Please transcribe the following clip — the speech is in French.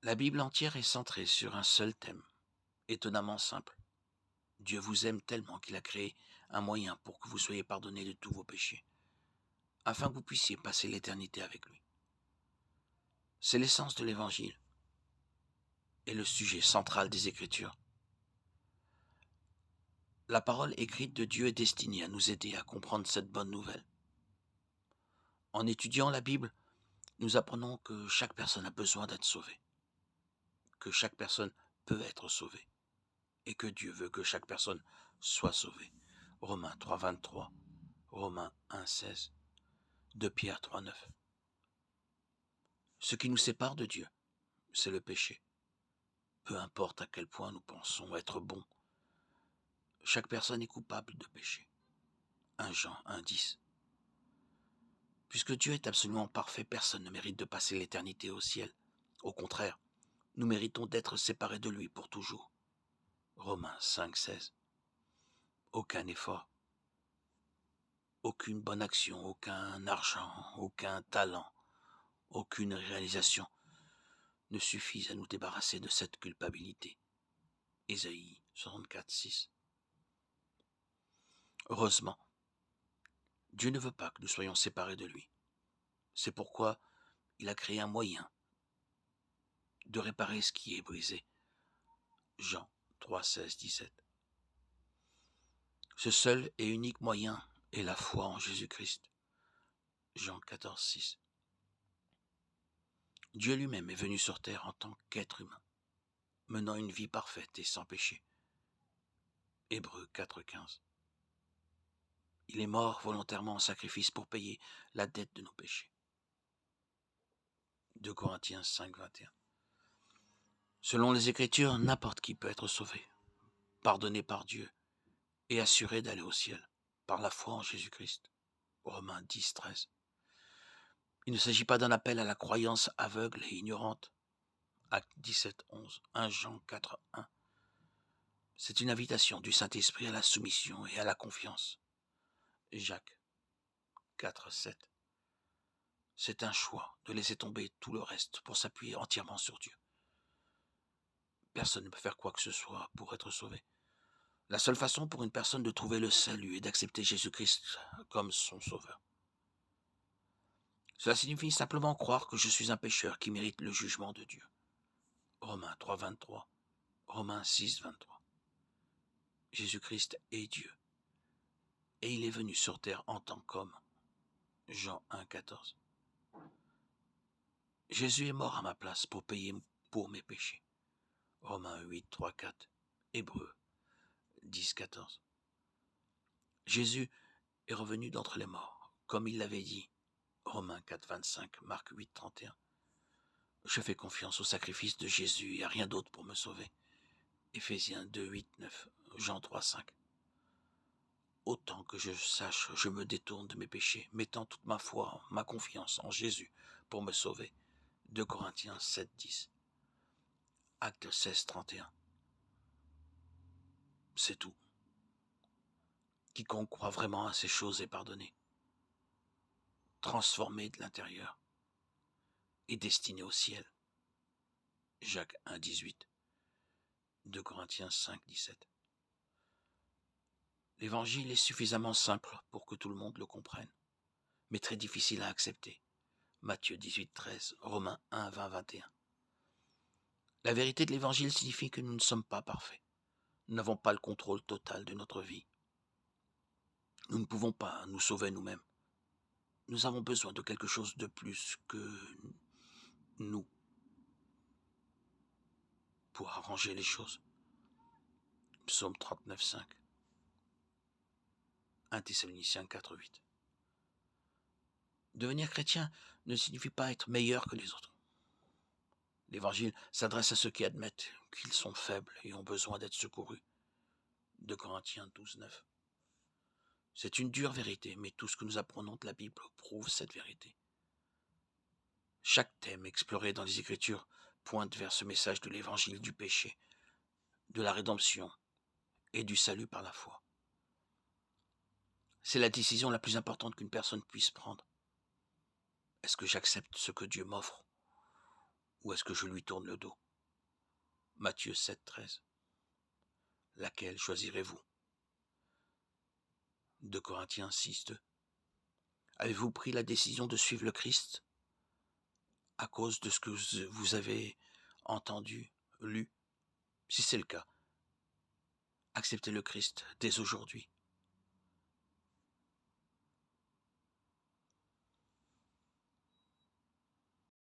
La Bible entière est centrée sur un seul thème, étonnamment simple. Dieu vous aime tellement qu'il a créé un moyen pour que vous soyez pardonnés de tous vos péchés, afin que vous puissiez passer l'éternité avec lui. C'est l'essence de l'Évangile et le sujet central des Écritures. La parole écrite de Dieu est destinée à nous aider à comprendre cette bonne nouvelle. En étudiant la Bible, nous apprenons que chaque personne a besoin d'être sauvée, que chaque personne peut être sauvée, et que Dieu veut que chaque personne soit sauvée. Romains 3, 23, Romains 1, 16, 2 Pierre 3, 9. Ce qui nous sépare de Dieu, c'est le péché. Peu importe à quel point nous pensons être bons, chaque personne est coupable de péché. 1 Jean 1, 10. Puisque Dieu est absolument parfait, personne ne mérite de passer l'éternité au ciel. Au contraire, nous méritons d'être séparés de lui pour toujours. Romains 5, 16. Aucun effort, aucune bonne action, aucun argent, aucun talent, aucune réalisation ne suffisent à nous débarrasser de cette culpabilité. Ésaïe 64, 6. Heureusement, Dieu ne veut pas que nous soyons séparés de lui. C'est pourquoi il a créé un moyen de réparer ce qui est brisé. Jean 3, 16, 17. Ce seul et unique moyen est la foi en Jésus-Christ. Jean 14, 6. Dieu lui-même est venu sur terre en tant qu'être humain, menant une vie parfaite et sans péché. Hébreux 4, 15. Il est mort volontairement en sacrifice pour payer la dette de nos péchés. 2 Corinthiens 5, 21. Selon les Écritures, n'importe qui peut être sauvé, pardonné par Dieu et assuré d'aller au ciel par la foi en Jésus-Christ. Romains 10, 13. Il ne s'agit pas d'un appel à la croyance aveugle et ignorante. Acte 17, 11. 1 Jean 4, 1. C'est une invitation du Saint-Esprit à la soumission et à la confiance. Jacques 4, 7. C'est un choix de laisser tomber tout le reste pour s'appuyer entièrement sur Dieu. Personne ne peut faire quoi que ce soit pour être sauvé. La seule façon pour une personne de trouver le salut est d'accepter Jésus-Christ comme son sauveur. Cela signifie simplement croire que je suis un pécheur qui mérite le jugement de Dieu. Romains 3, 23. Romains 6, 23. Jésus-Christ est Dieu. Et il est venu sur terre en tant qu'homme. Jean 1, 14. Jésus est mort à ma place pour payer pour mes péchés. Romains 8, 3, 4. Hébreux 10, 14. Jésus est revenu d'entre les morts, comme il l'avait dit. Romains 4, 25. Marc 8, 31. Je fais confiance au sacrifice de Jésus et à rien d'autre pour me sauver. Éphésiens 2, 8, 9. Jean 3, 5. Autant que je sache, je me détourne de mes péchés, mettant toute ma foi, ma confiance en Jésus pour me sauver. 2 Corinthiens 7, 10. Acte 16, 31. C'est tout. Quiconque croit vraiment à ces choses est pardonné, transformé de l'intérieur et destiné au ciel. Jacques 1, 18. 2 Corinthiens 5, 17. L'évangile est suffisamment simple pour que tout le monde le comprenne, mais très difficile à accepter. Matthieu 18, 13, Romains 1, 20, 21. La vérité de l'évangile signifie que nous ne sommes pas parfaits. Nous n'avons pas le contrôle total de notre vie. Nous ne pouvons pas nous sauver nous-mêmes. Nous avons besoin de quelque chose de plus que nous pour arranger les choses. Psaume 39, 5. 1 Thessaloniciens 4, 8. Devenir chrétien ne signifie pas être meilleur que les autres. L'évangile s'adresse à ceux qui admettent qu'ils sont faibles et ont besoin d'être secourus. 2 Corinthiens 12, 9. C'est une dure vérité, mais tout ce que nous apprenons de la Bible prouve cette vérité. Chaque thème exploré dans les Écritures pointe vers ce message de l'évangile du péché, de la rédemption et du salut par la foi. C'est la décision la plus importante qu'une personne puisse prendre. Est-ce que j'accepte ce que Dieu m'offre ou est-ce que je lui tourne le dos? Matthieu 7, 13. Laquelle choisirez-vous? 2 Corinthiens 6, 2. Avez-vous pris la décision de suivre le Christ à cause de ce que vous avez entendu, lu? Si c'est le cas, acceptez le Christ dès aujourd'hui.